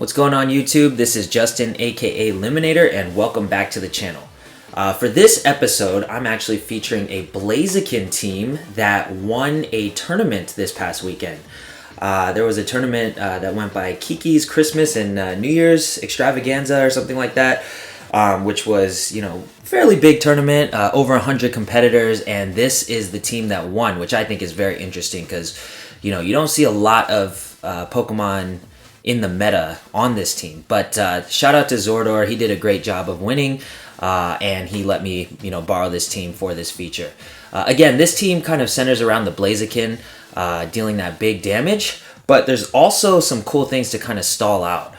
What's going on YouTube? This is Justin aka Eliminator and welcome back to the channel. For this episode, I'm actually featuring a Blaziken team that won a tournament this past weekend. There was a tournament that went by Kiki's Christmas and New Year's extravaganza or something like that, which was, fairly big tournament, over 100 competitors, and this is the team that won, which I think is very interesting because, you don't see a lot of Pokemon in the meta on this team. But shout out to Zordor, he did a great job of winning, and he let me, borrow this team for this feature. Again, this team kind of centers around the Blaziken, dealing that big damage, but there's also some cool things to kind of stall out.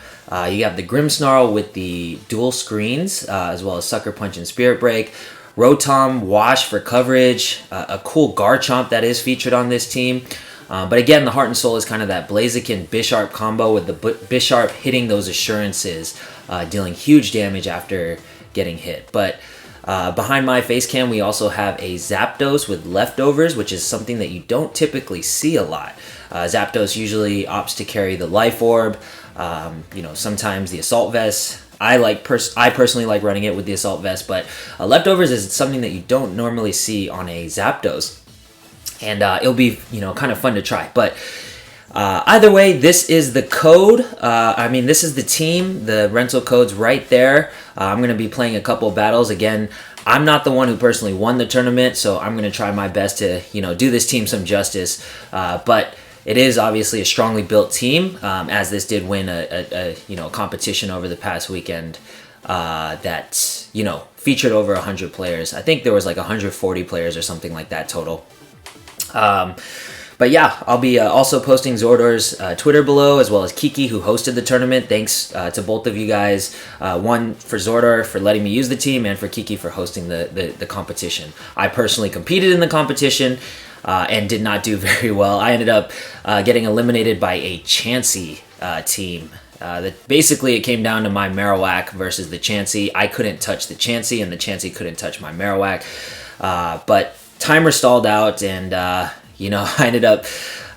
You have the Grimmsnarl with the dual screens, as well as Sucker Punch and Spirit Break. Rotom, Wash for coverage, a cool Garchomp that is featured on this team. But again, the Heart and Soul is kind of that Blaziken Bisharp combo with the Bisharp hitting those assurances, dealing huge damage after getting hit. But behind my face cam, we also have a Zapdos with Leftovers, which is something that you don't typically see a lot. Zapdos usually opts to carry the Life Orb, sometimes the Assault Vest. I personally like running it with the Assault Vest, but Leftovers is something that you don't normally see on a Zapdos. And it'll be, kind of fun to try. But either way, this is the code. This is the team. The rental code's right there. I'm going to be playing a couple of battles. Again, I'm not the one who personally won the tournament, so I'm going to try my best to, do this team some justice. But it is obviously a strongly built team, as this did win a competition over the past weekend that, featured over 100 players. I think there was like 140 players or something like that total. But yeah, I'll be also posting Zordor's Twitter below, as well as Kiki, who hosted the tournament. Thanks to both of you guys. One for Zordor for letting me use the team, and for Kiki for hosting the competition. I personally competed in the competition and did not do very well. I ended up getting eliminated by a Chansey team. Basically, it came down to my Marowak versus the Chansey. I couldn't touch the Chansey, and the Chansey couldn't touch my Marowak. But timer stalled out, and I ended up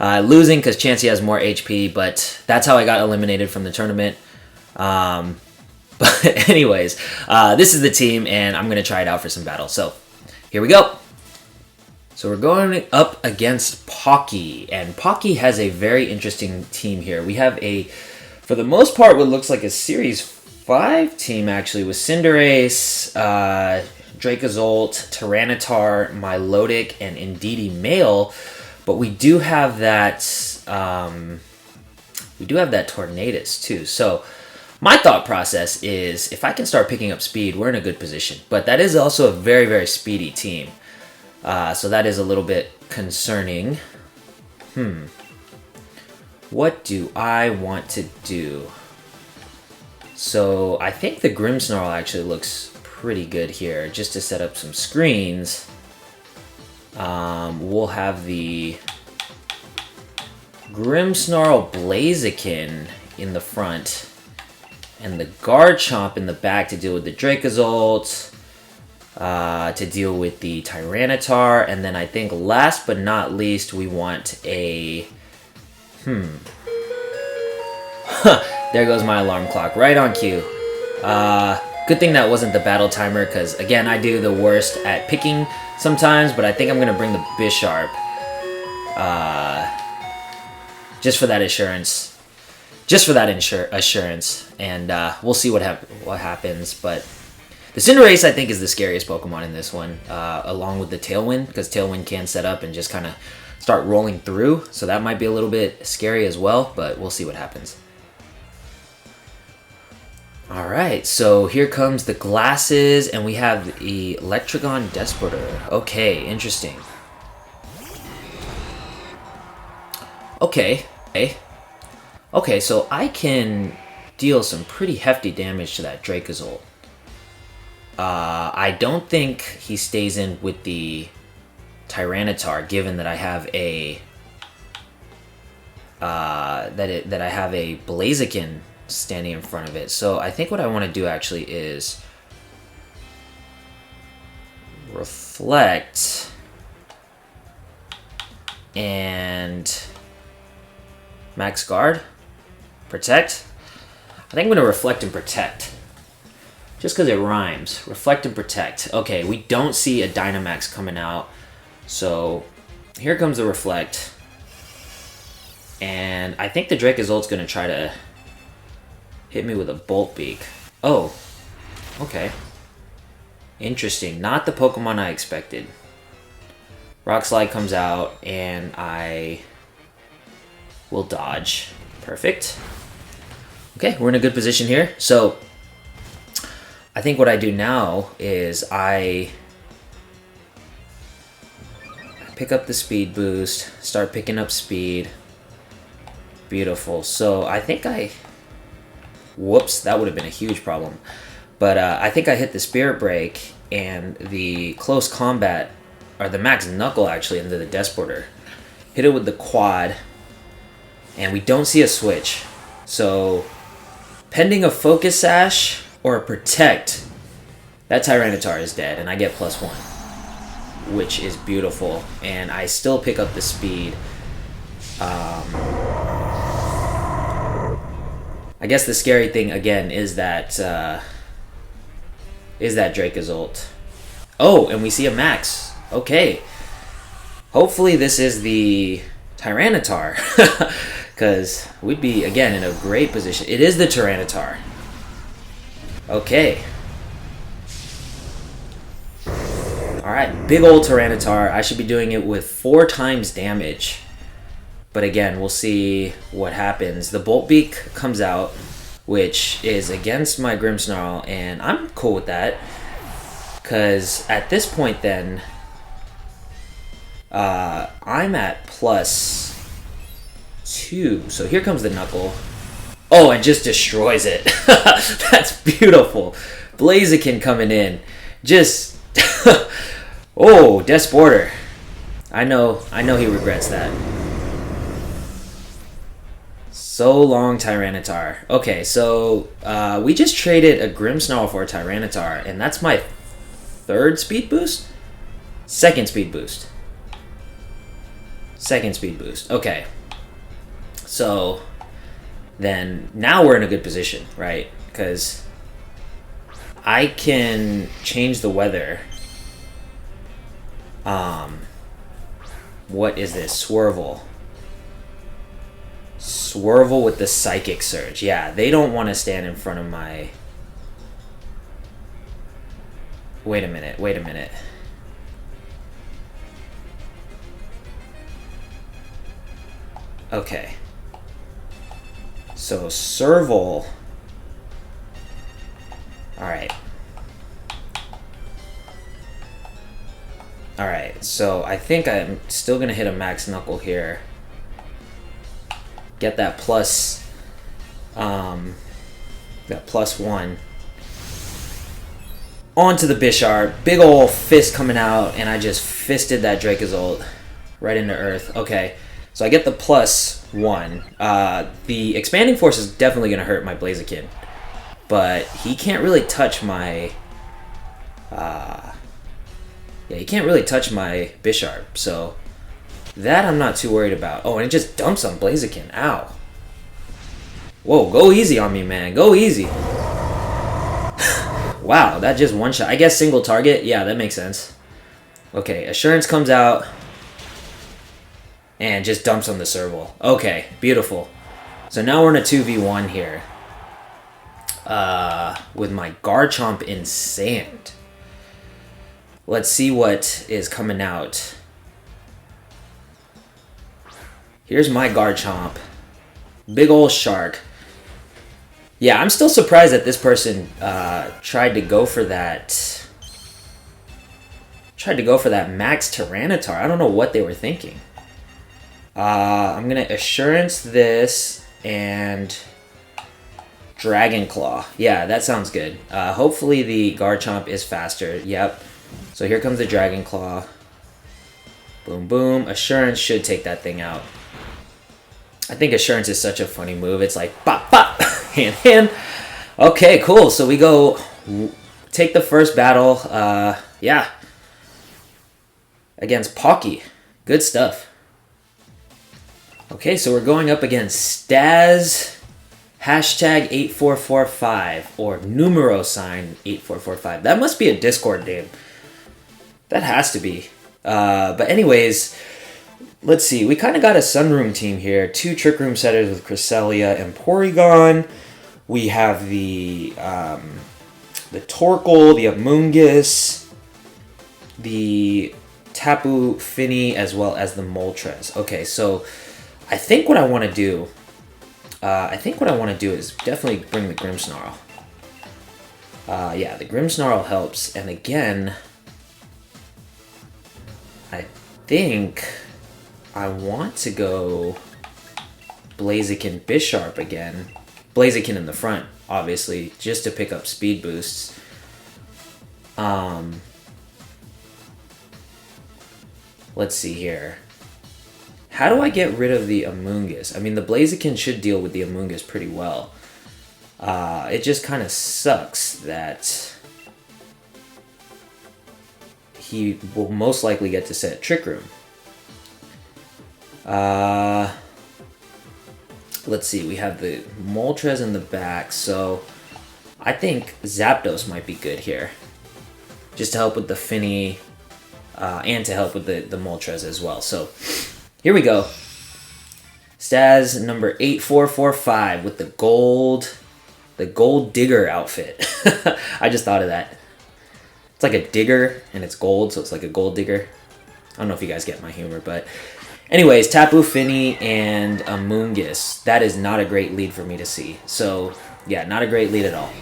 losing because Chansey has more HP, but that's how I got eliminated from the tournament. But anyways, this is the team, and I'm going to try it out for some battles. So here we go. So we're going up against Pocky, and Pocky has a very interesting team here. We have for the most part, what looks like a Series 5 team, actually, with Cinderace, Dracozolt, Tyranitar, Milotic, and Indeedee-M, but we do have that Tornadus too. So my thought process is, if I can start picking up speed, we're in a good position. But that is also a very, very speedy team, so that is a little bit concerning. What do I want to do? So I think the Grimmsnarl actually looks pretty good here, just to set up some screens. We'll have the Grimmsnarl Blaziken in the front and the Garchomp in the back to deal with the Dracozolt, to deal with the Tyranitar, and then I think last but not least we want a there goes my alarm clock, right on cue. Good thing that wasn't the battle timer, because again, I do the worst at picking sometimes, but I think I'm going to bring the Bisharp, just for that assurance. And we'll see what happens. But the Cinderace, I think, is the scariest Pokemon in this one, along with the Tailwind, because Tailwind can set up and just kind of start rolling through, so that might be a little bit scary as well, but we'll see what happens. Alright, so here comes the glasses, and we have the Electrogon Despertor. Okay, interesting. Okay, so I can deal some pretty hefty damage to that Dracozolt. I don't think he stays in with the Tyranitar, given that I have a Blaziken standing in front of it. So I think what I want to do actually is reflect and max guard, protect. I think I'm going to Reflect and Protect. Just because it rhymes. Reflect and Protect. Okay, we don't see a Dynamax coming out. So, here comes the Reflect. And I think the Dracozolt's going to try to hit me with a Bolt Beak. Oh, okay. Interesting. Not the Pokemon I expected. Rock Slide comes out, and I will dodge. Perfect. Okay, we're in a good position here. So, I think what I do now is I pick up the speed boost, start picking up speed. Beautiful. So, I think I... Whoops, that would have been a huge problem. But I think I hit the Spirit Break and the Close Combat, or the Max Knuckle actually, into the Desporter. Hit it with the Quad, and we don't see a switch. So, pending a Focus Sash or a Protect, that Tyranitar is dead, and I get +1, which is beautiful. And I still pick up the speed. I guess the scary thing again is that Dracozolt. Oh, and we see a Max. Okay. Hopefully this is the Tyranitar, because we'd be again in a great position. It is the Tyranitar. Okay. All right, big old Tyranitar. I should be doing it with 4 times damage. But again, we'll see what happens. The Bolt Beak comes out, which is against my Grimmsnarl, and I'm cool with that. Because at this point then, I'm at +2. So here comes the Knuckle. Oh, and just destroys it. That's beautiful. Blaziken coming in. Just... oh, Desporter. I know he regrets that. So long, Tyranitar. Okay, so we just traded a Grimmsnarl for a Tyranitar, and that's my 3rd speed boost? 2nd speed boost. 2nd speed boost. Okay. So, then now we're in a good position, right? Because I can change the weather. What is this? Swirl. Swirl with the Psychic Surge. Yeah, they don't want to stand in front of my... Wait a minute. Okay. So, Serval... Alright. Alright, so I think I'm still going to hit a Max Knuckle here. Get that +1. Onto the Bisharp. Big ol' fist coming out, and I just fisted that Dracozolt right into Earth. Okay, so I get the +1. The Expanding Force is definitely going to hurt my Blaziken. But he can't really touch my... yeah, he can't really touch my Bisharp, so... That I'm not too worried about. Oh, and it just dumps on Blaziken. Ow. Whoa, go easy on me, man. Go easy. Wow, that just one shot. I guess single target? Yeah, that makes sense. Okay, Assurance comes out. And just dumps on the Serval. Okay, beautiful. So now we're in a 2v1 here. With my Garchomp in Sand. Let's see what is coming out. Here's my Garchomp. Big ol' shark. Yeah, I'm still surprised that this person tried to go for that. Tried to go for that Max Tyranitar. I don't know what they were thinking. I'm gonna Assurance this and Dragon Claw. Yeah, that sounds good. Hopefully the Garchomp is faster. Yep. So here comes the Dragon Claw. Boom, boom. Assurance should take that thing out. I think Assurance is such a funny move. It's like, bop, bop, hand, hand. Okay, cool. So we go take the first battle. Yeah. Against Pocky. Good stuff. Okay, so we're going up against Staz Hashtag 8445 or numero sign 8445. That must be a Discord name. That has to be. But anyways, let's see. We kind of got a Sunroom team here. 2 Trick Room setters with Cresselia and Porygon. We have the Torkoal, the Amoonguss, the Tapu, Fini, as well as the Moltres. Okay, so I think what I want to do, is definitely bring the Grimmsnarl. Yeah, the Grimmsnarl helps, and again, I think I want to go Blaziken Bisharp again. Blaziken in the front, obviously, just to pick up speed boosts. Let's see here. How do I get rid of the Amoonguss? I mean, the Blaziken should deal with the Amoonguss pretty well. It just kind of sucks that he will most likely get to set Trick Room. Let's see, we have the Moltres in the back, so I think Zapdos might be good here. Just to help with the Fini, and to help with the Moltres as well. So, here we go. Staz number 8445 with the gold digger outfit. I just thought of that. It's like a digger, and it's gold, so it's like a gold digger. I don't know if you guys get my humor, but... Anyways, Tapu, Fini, and Amoonguss. That is not a great lead for me to see. So, yeah, not a great lead at all.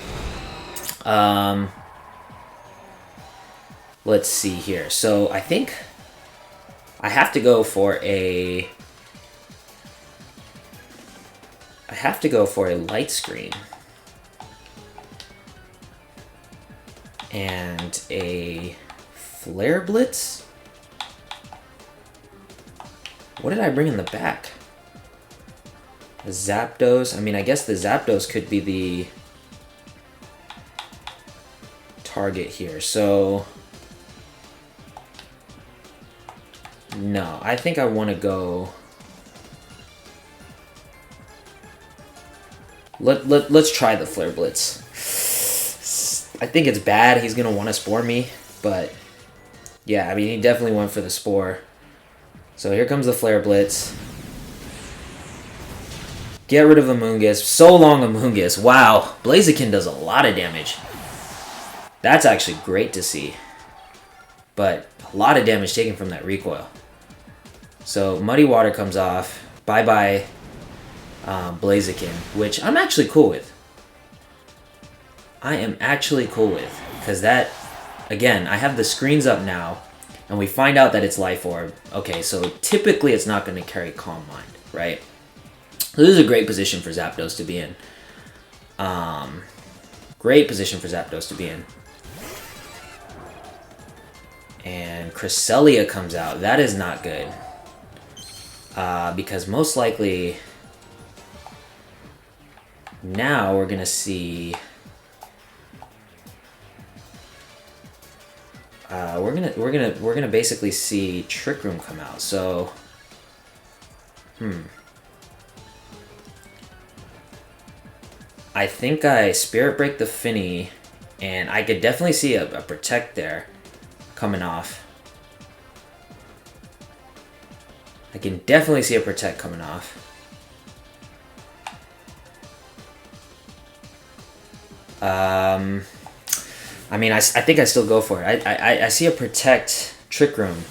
Let's see here. So, I think I have to go for a... light screen. And a Flare Blitz? What did I bring in the back? A Zapdos. I mean, I guess the Zapdos could be the target here. So, no, I think I want to go... Let's try the Flare Blitz. I think it's bad. He's going to want to Spore me. But, yeah, I mean, he definitely went for the Spore. So here comes the Flare Blitz. Get rid of Amoonguss. So long, Amoonguss. Wow. Blaziken does a lot of damage. That's actually great to see. But a lot of damage taken from that recoil. So Muddy Water comes off. Bye-bye Blaziken, which I'm actually cool with. I am actually cool with. Because that, again, I have the screens up now. And we find out that it's Life Orb. Okay, so typically it's not going to carry Calm Mind, right? So this is a great position for Zapdos to be in. Great position for Zapdos to be in. And Cresselia comes out. That is not good. Because most likely... Now we're going to see... we're gonna basically see Trick Room come out. So, I think I Spirit Break the Fini, and I could definitely see a Protect there coming off. I can definitely see a Protect coming off. I mean, I think I still go for it. I see a Protect Trick Room,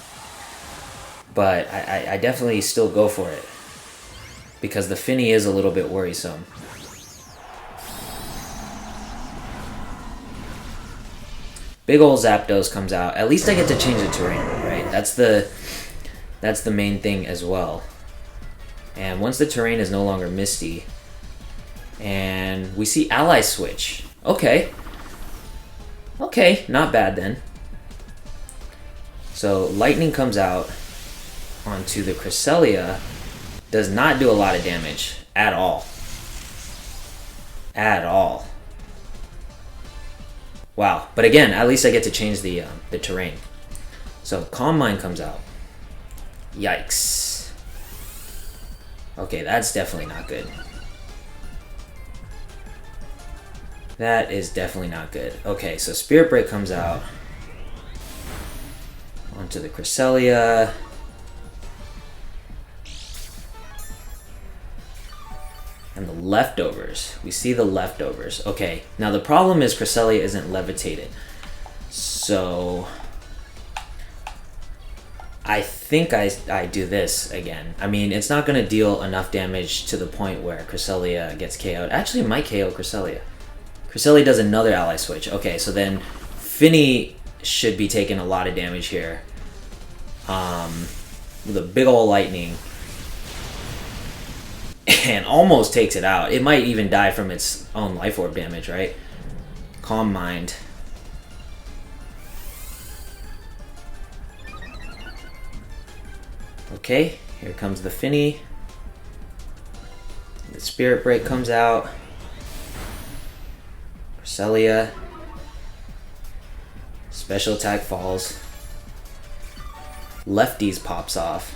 but I definitely still go for it because the Fini is a little bit worrisome. Big ol' Zapdos comes out. At least I get to change the terrain, right? That's the main thing as well. And once the terrain is no longer misty, and we see Ally Switch. Okay. Okay, not bad then. So Lightning comes out onto the Cresselia. Does not do a lot of damage at all. At all. Wow. But again, at least I get to change the terrain. So Calm Mind comes out. Yikes. Okay, that's definitely not good. That is definitely not good. Okay, so Spirit Break comes out. Onto the Cresselia. And the leftovers. We see the leftovers. Okay, now the problem is Cresselia isn't levitated. So I think I do this again. I mean, it's not going to deal enough damage to the point where Cresselia gets KO'd. Actually, it might KO Cresselia. Cresselia does another ally switch. Okay, so then Fini should be taking a lot of damage here. With a big ol' lightning. And almost takes it out. It might even die from its own Life Orb damage, right? Calm Mind. Okay, here comes the Fini. The Spirit Break comes out. Cresselia. Special attack falls. Lefties pops off.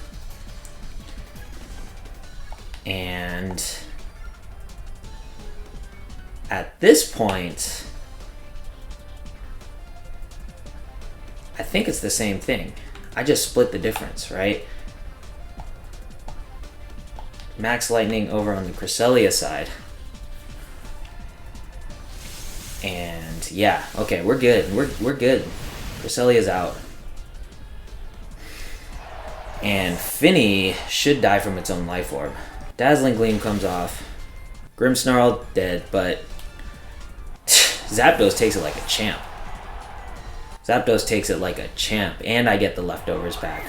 And at this point, I think it's the same thing. I just split the difference, right? Max Lightning over on the Cresselia side. And yeah, okay, we're good. We're good. Cresselia's out. And Fini should die from its own Life Orb. Dazzling Gleam comes off. Grimmsnarl dead, but Zapdos takes it like a champ. Zapdos takes it like a champ, and I get the leftovers back.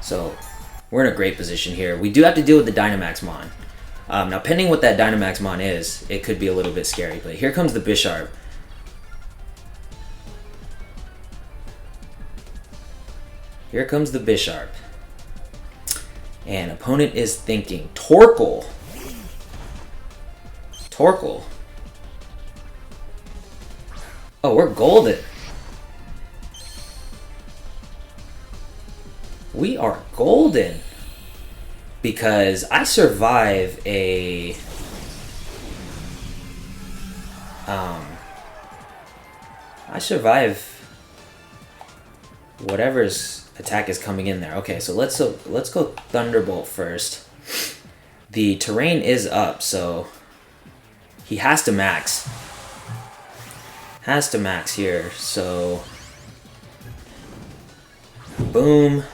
So we're in a great position here. We do have to deal with the Dynamax Mon. Now, pending what that Dynamax Mon is, it could be a little bit scary, but here comes the Bisharp. Here comes the Bisharp. And opponent is thinking Torkoal. Torkoal. Oh, we're golden. We are golden. Because I survive a... I survive whatever's attack is coming in there. Okay, so let's go Thunderbolt first. The terrain is up, so he has to max. Has to max here, so boom.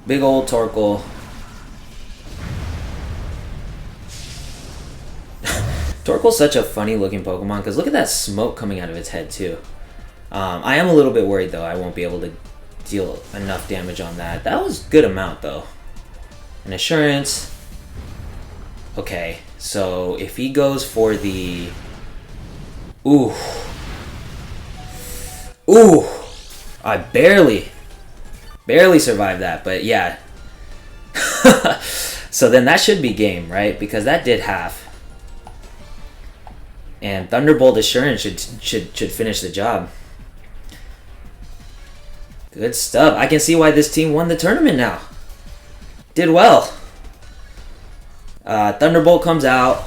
Big old Torkoal. Torkoal's such a funny looking Pokemon because look at that smoke coming out of its head too. I am a little bit worried though. I won't be able to deal enough damage on that. That was a good amount though. An Assurance. Okay, so if he goes for the... Ooh. Ooh. I barely survived that, but yeah. So then that should be game, right? Because that did half. And Thunderbolt Assurance should finish the job. Good stuff. I can see why this team won the tournament now. Did well. Thunderbolt comes out.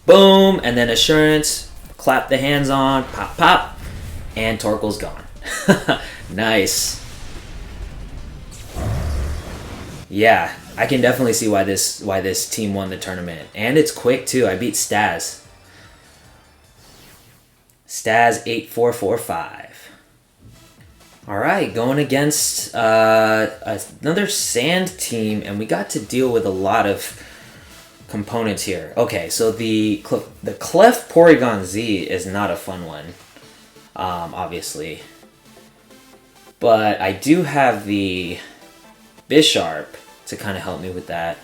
Boom. And then Assurance. Clap the hands on. Pop, pop. And Torkoal's gone. Nice. Yeah. I can definitely see why this team won the tournament. And it's quick too. I beat Staz. Staz 8445. Alright, going against another sand team, and we got to deal with a lot of components here. Okay, so the Clef Porygon-Z is not a fun one, obviously. But I do have the Bisharp to kind of help me with that.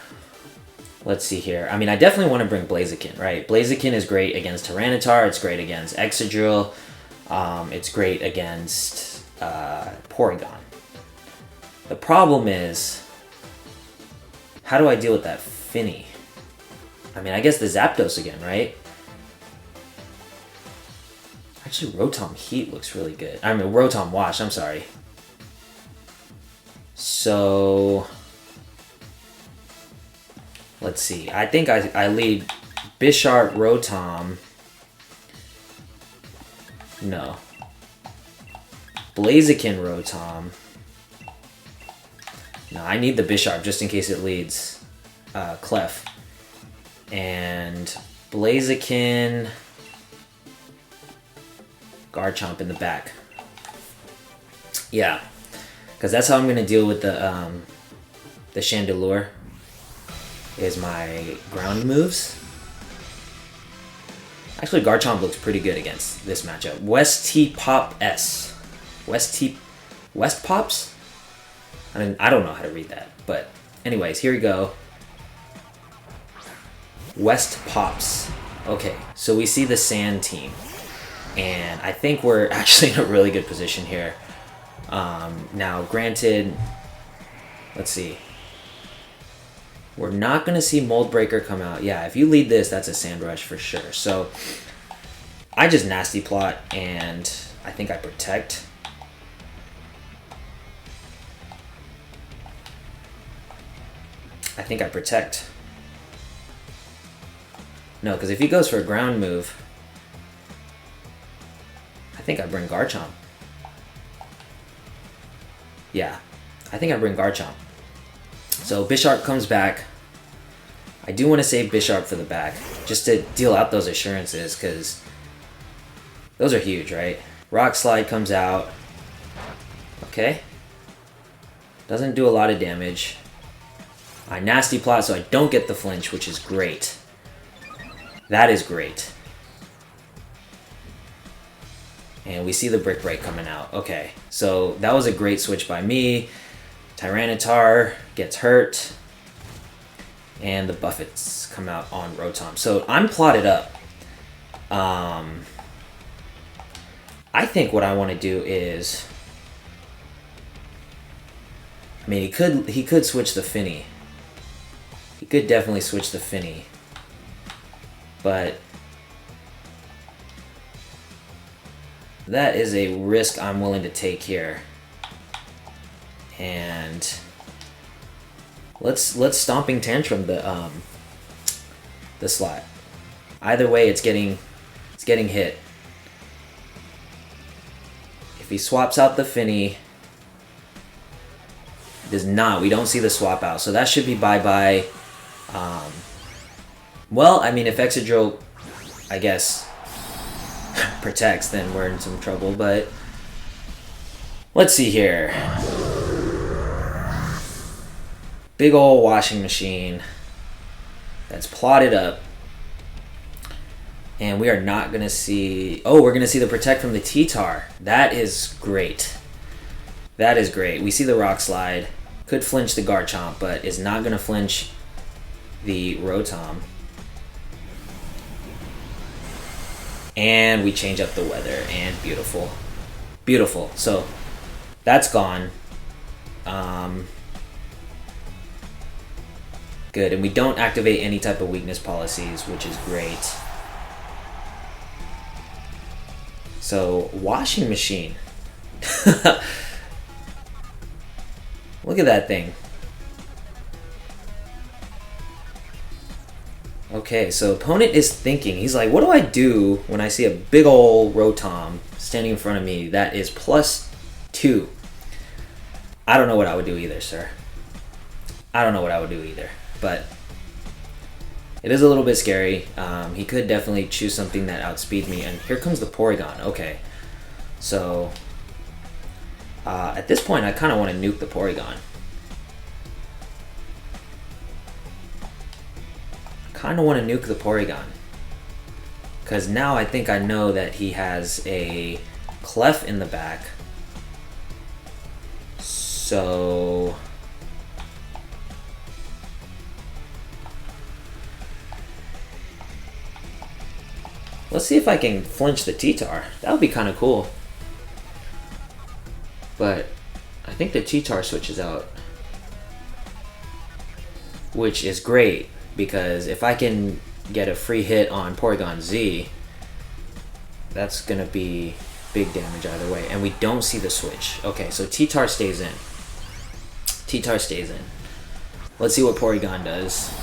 Let's see here. I mean, I definitely want to bring Blaziken, right? Blaziken is great against Tyranitar. It's great against Excadrill. It's great against Porygon. The problem is, how do I deal with that Fini? I mean, I guess the Zapdos again, right? Actually, Rotom Heat looks really good. I mean, Rotom Wash, I'm sorry. So... let's see. I think I lead Bisharp, Rotom. No. Blaziken, Rotom. No, I need the Bisharp just in case it leads Clef. And Blaziken, Garchomp in the back. Yeah, because that's how I'm going to deal with the Chandelure, is my ground moves. Actually, Garchomp looks pretty good against this matchup. West T Pop S. West Pops? I mean, I don't know how to read that. But anyways, here we go. West Pops. Okay, so we see the Sand team. And I think we're actually in a really good position here. Now, granted, let's see. We're not going to see Mold Breaker come out. Yeah, if you lead this, that's a Sand Rush for sure. So, I just Nasty Plot, and I think I Protect. No, because if he goes for a ground move, I think I bring Garchomp. Yeah, I think I bring Garchomp. So Bisharp comes back. I do want to save Bisharp for the back, just to deal out those assurances, because those are huge, right? Rock Slide comes out. Okay. Doesn't do a lot of damage. I Nasty Plot so I don't get the flinch, which is great. That is great. And we see the Brick Break coming out. Okay, so that was a great switch by me. Tyranitar gets hurt. And the Buffets come out on Rotom. So I'm plotted up. I think what I want to do is... I mean, he could switch the Fini. He could definitely switch the Fini. But... that is a risk I'm willing to take here. And... let's Stomping Tantrum the slot. Either way, it's getting hit. If he swaps out the Fini, does not. We don't see the swap out, so that should be bye-bye. Well, I mean, if Excadrill, I guess, protects, then we're in some trouble. But let's see here. Big ol' washing machine that's plotted up. And we are not going to see... oh, we're going to see the Protect from the T-Tar. That is great. That is great. We see the Rock Slide. Could flinch the Garchomp, but is not going to flinch the Rotom. And we change up the weather. And beautiful. Beautiful. So, that's gone. Good. And we don't activate any type of weakness policies, which is great. So, washing machine. Look at that thing. Okay, so opponent is thinking. He's like, what do I do when I see a big ol' Rotom standing in front of me that is +2? I don't know what I would do either, sir. I don't know what I would do either. But it is a little bit scary. He could definitely choose something that outspeed me. And here comes the Porygon. Okay. So, at this point, I kind of want to nuke the Porygon. Because now I think I know that he has a Clef in the back. So... let's see if I can flinch the T-Tar. That would be kind of cool. But I think the T-Tar switches out. Which is great, because if I can get a free hit on Porygon-Z, that's going to be big damage either way. And we don't see the switch. Okay, so T-Tar stays in. T-Tar stays in. Let's see what Porygon does.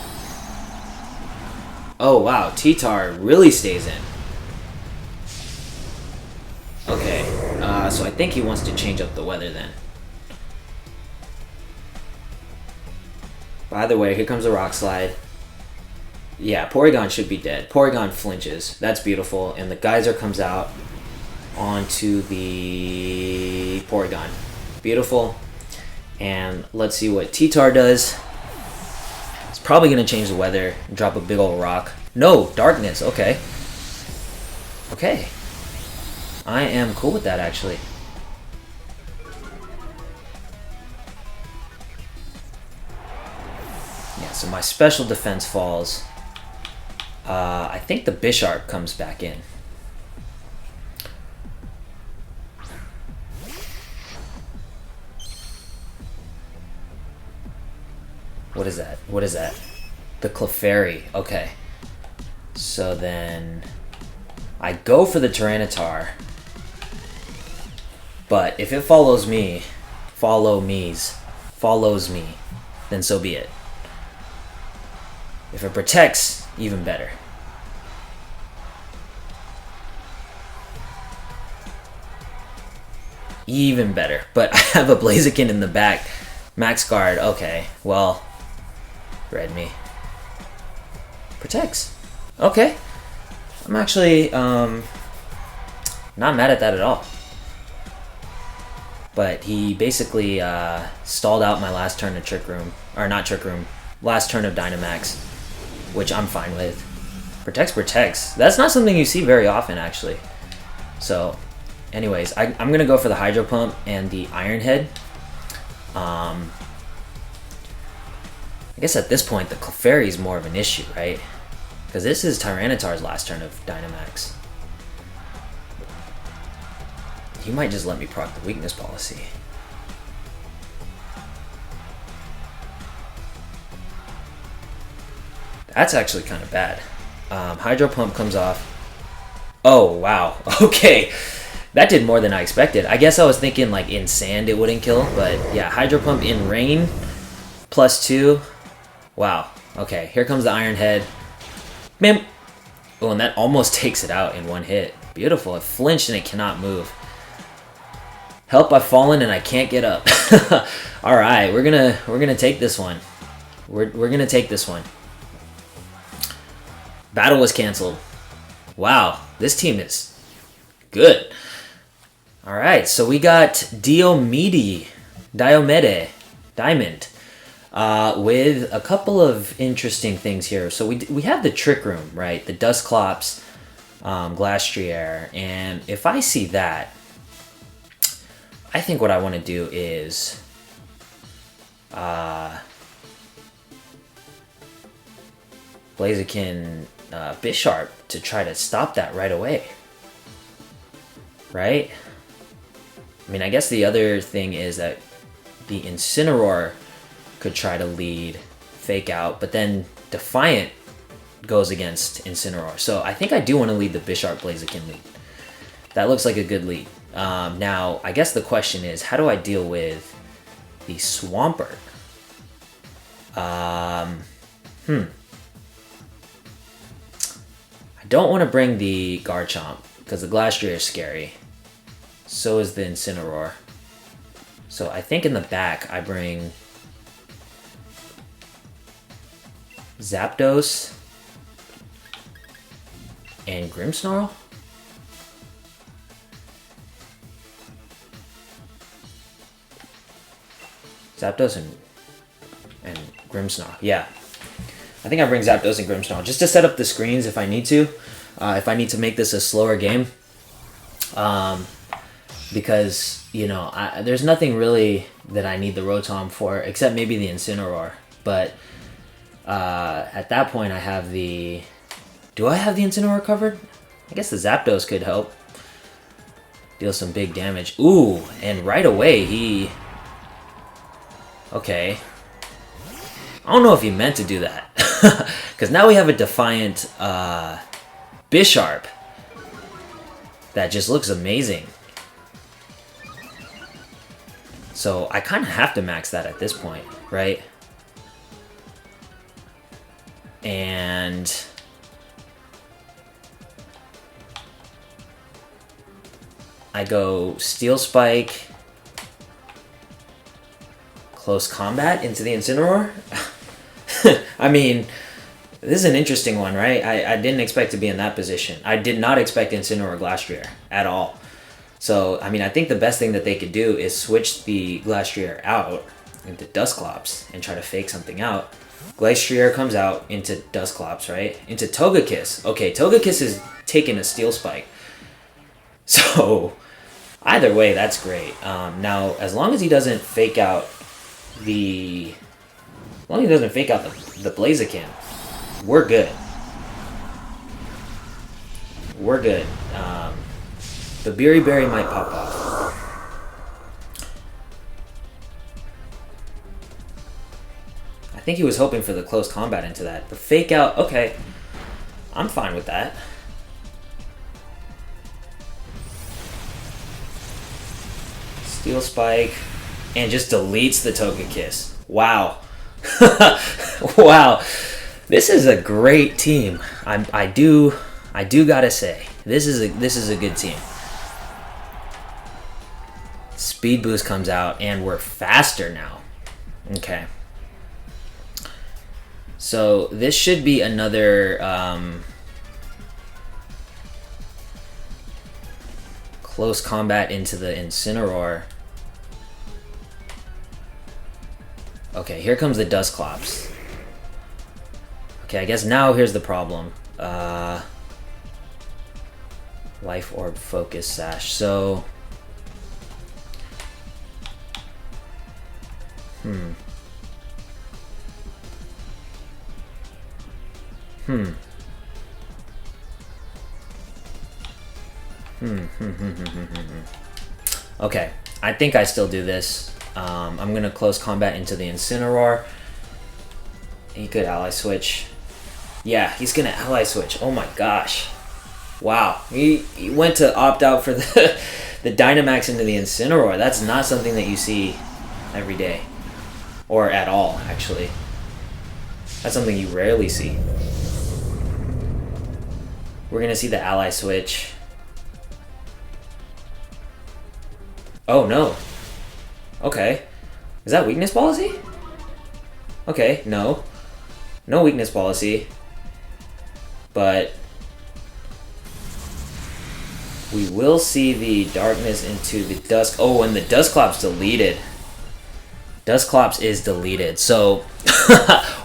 Oh, wow. T-Tar really stays in. Okay. So I think he wants to change up the weather then. By the way, here comes a Rock Slide. Yeah, Porygon should be dead. Porygon flinches. That's beautiful. And the Geyser comes out onto the Porygon. Beautiful. And let's see what T-Tar does. It's probably going to change the weather and drop a big old rock. No, Darkness. Okay. Okay. I am cool with that, actually. Yeah, so my special defense falls. I think the Bisharp comes back in. What is that? What is that? The Clefairy. Okay. So then I go for the Tyranitar. But if it follows me, follows me, then so be it. If it protects, even better. Even better. But I have a Blaziken in the back. Max Guard. Okay, well, read me. Protects. Okay. I'm actually not mad at that at all. But he basically stalled out my last turn of Trick Room. Or not Trick Room. Last turn of Dynamax. Which I'm fine with. Protects. That's not something you see very often, actually. So, anyways, I'm going to go for the Hydro Pump and the Iron Head. I guess at this point, the Clefairy is more of an issue, right? Because this is Tyranitar's last turn of Dynamax. He might just let me proc the weakness policy. That's actually kind of bad. Hydro Pump comes off. Oh, wow. Okay. That did more than I expected. I guess I was thinking like in sand it wouldn't kill, but yeah, Hydro Pump in rain, +2. Wow. Okay, here comes the Iron Head. Bam! Oh, and that almost takes it out in one hit. Beautiful. It flinched and it cannot move. Help, I've fallen and I can't get up. Alright, we're gonna take this one. We're gonna take this one. Battle was canceled. Wow, this team is good. Alright, so we got Diomede, Diamond, with a couple of interesting things here. So we have the Trick Room, right? The Dusclops, Glastrier, and if I see that, I think what I want to do is Blaziken Bisharp to try to stop that right away. Right? I mean, I guess the other thing is that the Incineroar could try to lead, fake out, but then Defiant goes against Incineroar. So I think I do want to lead the Bisharp Blaziken lead. That looks like a good lead. Now, I guess the question is, how do I deal with the Swampert? I don't want to bring the Garchomp, because the Glastrier is scary. So is the Incineroar. So I think in the back, I bring Zapdos and Grimmsnarl. Zapdos and Grimmsnarl. Yeah. I think I bring Zapdos and Grimmsnarl just to set up the screens if I need to. If I need to make this a slower game. Because, you know, there's nothing really that I need the Rotom for, except maybe the Incineroar. But at that point, I have the... Do I have the Incineroar covered? I guess the Zapdos could help. Deal some big damage. Ooh, and right away, he... Okay. I don't know if he meant to do that. Because now we have a Defiant Bisharp that just looks amazing. So I kind of have to max that at this point, right? And I go Steel Spike, Close Combat into the Incineroar. I mean, this is an interesting one, right? I didn't expect to be in that position. I did not expect Incineroar Glastrier at all. So, I mean, I think the best thing that they could do is switch the Glastrier out into Dusclops and try to fake something out. Glastrier comes out into Dusclops, right? Into Togekiss. Okay, Togekiss is taking a Steel Spike. So, either way, that's great. Now, as long as he doesn't fake out the... As long as he doesn't fake out the Blaziken, we're good. We're good. The Berry Berry might pop off. I think he was hoping for the Close Combat into that. The fake out, okay. I'm fine with that. Steel Spike. And just deletes the Togekiss. Wow. Wow. This is a great team. I do gotta say. This is a good team. Speed Boost comes out and we're faster now. Okay. So this should be another Close Combat into the Incineroar. Okay, here comes the Dusclops. Okay, I guess now here's the problem. Life Orb, Focus Sash. So... Okay, I think I still do this. I'm gonna Close Combat into the Incineroar. He could Ally Switch. Yeah, he's gonna Ally Switch. Oh my gosh. Wow. He went to opt out for the Dynamax into the Incineroar. That's not something that you see every day. Or at all, actually. That's something you rarely see. We're gonna see the Ally Switch. Oh no. Okay. Is that Weakness Policy? Okay, no. No Weakness Policy. But we will see the Darkness into the Dusk. Oh, and the Dusclops deleted. Dusclops is deleted. So,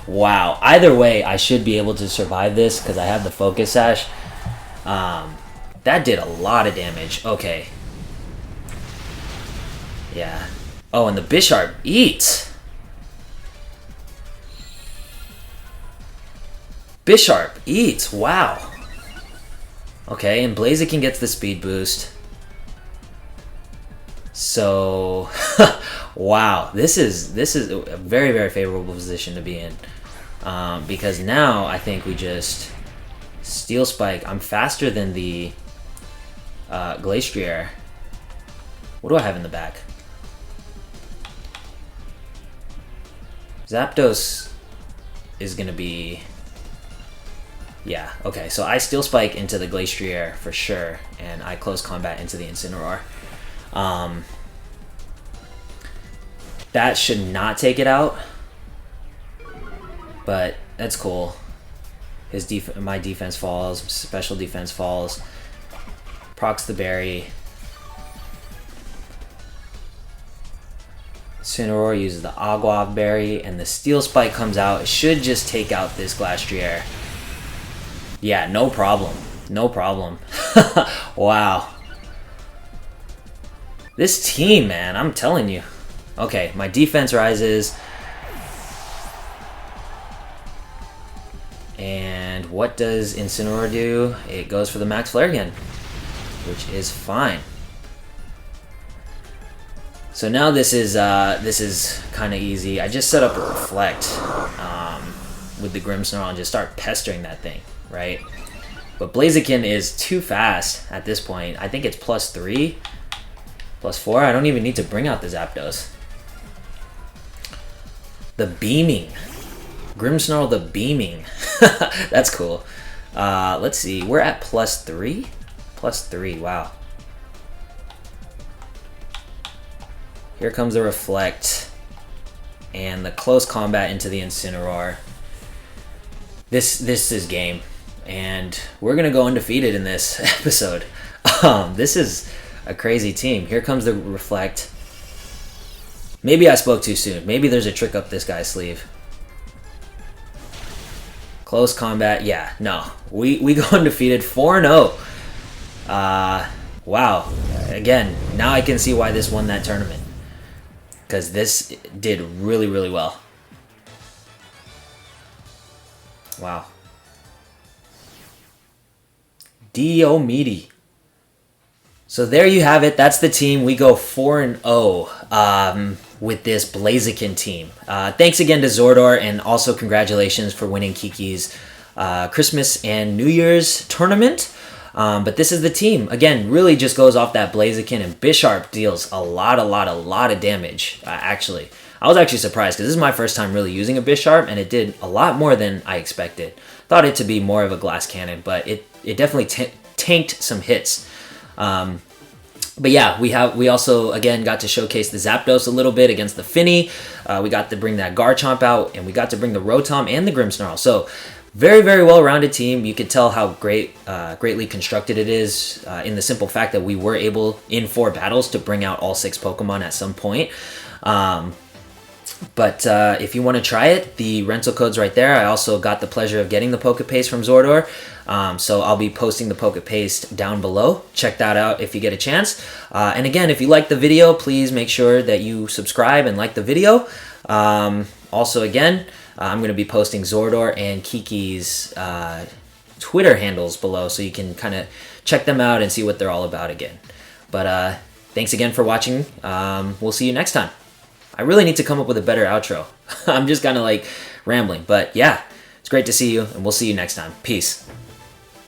wow. Either way, I should be able to survive this because I have the Focus Sash. That did a lot of damage. Okay. Yeah. Oh, and the Bisharp eats. Bisharp eats. Wow. Okay, and Blaziken gets the speed boost. So, wow, this is a very, very favorable position to be in. Because now I think we just Steel Spike. I'm faster than the Glastrier. What do I have in the back? Zapdos is gonna be... Yeah, okay, so I Steel Spike into the Glastrier for sure, and I Close Combat into the Incineroar. That should not take it out, but that's cool. My defense falls, special defense falls, procs the berry. Incineroar uses the Agua berry, and the Steel Spike comes out. It should just take out this Glastrier. Yeah, no problem. No problem. Wow. This team, man, I'm telling you. Okay, my defense rises. And what does Incineroar do? It goes for the Max Flare again, which is fine. So now this is kind of easy. I just set up a Reflect with the Grimmsnarl and just start pestering that thing, right? But Blaziken is too fast at this point. I think it's +3, +4. I don't even need to bring out the Zapdos. The Beaming. Grimmsnarl the Beaming. That's cool. Let's see. We're at +3? +3, wow. Here comes the Reflect. And the close combat into the Incineroar. This is game. And we're going to go undefeated in this episode. This is a crazy team. Here comes the Reflect. Maybe I spoke too soon. Maybe there's a trick up this guy's sleeve. Close combat. Yeah, no. We go undefeated 4-0. Wow. Again, now I can see why this won that tournament. Because this did really, really well. Wow. Meaty. So there you have it. That's the team. We go 4-0 with this Blaziken team. Thanks again to Zordor, and also congratulations for winning Kiki's Christmas and New Year's tournament. But this is the team. Again, really just goes off that Blaziken, and Bisharp deals a lot of damage, actually. I was actually surprised because this is my first time really using a Bisharp, and it did a lot more than I expected. Thought it to be more of a glass cannon, but it definitely tanked some hits. But yeah, we also, again, got to showcase the Zapdos a little bit against the Fini. We got to bring that Garchomp out, and we got to bring the Rotom and the Grimmsnarl. So very, very well-rounded team. You could tell how greatly constructed it is in the simple fact that we were able, in 4 battles, to bring out all 6 Pokemon at some point. But if you want to try it, the rental code's right there. I also got the pleasure of getting the Pokepaste from Zordor. So I'll be posting the Pokepaste down below. Check that out if you get a chance. And again, if you like the video, please make sure that you subscribe and like the video. Also, again, I'm going to be posting Zordor and Kiki's Twitter handles below, so you can kind of check them out and see what they're all about again. But thanks again for watching. We'll see you next time. I really need to come up with a better outro. I'm just kind of like rambling. But yeah, it's great to see you, and we'll see you next time. Peace.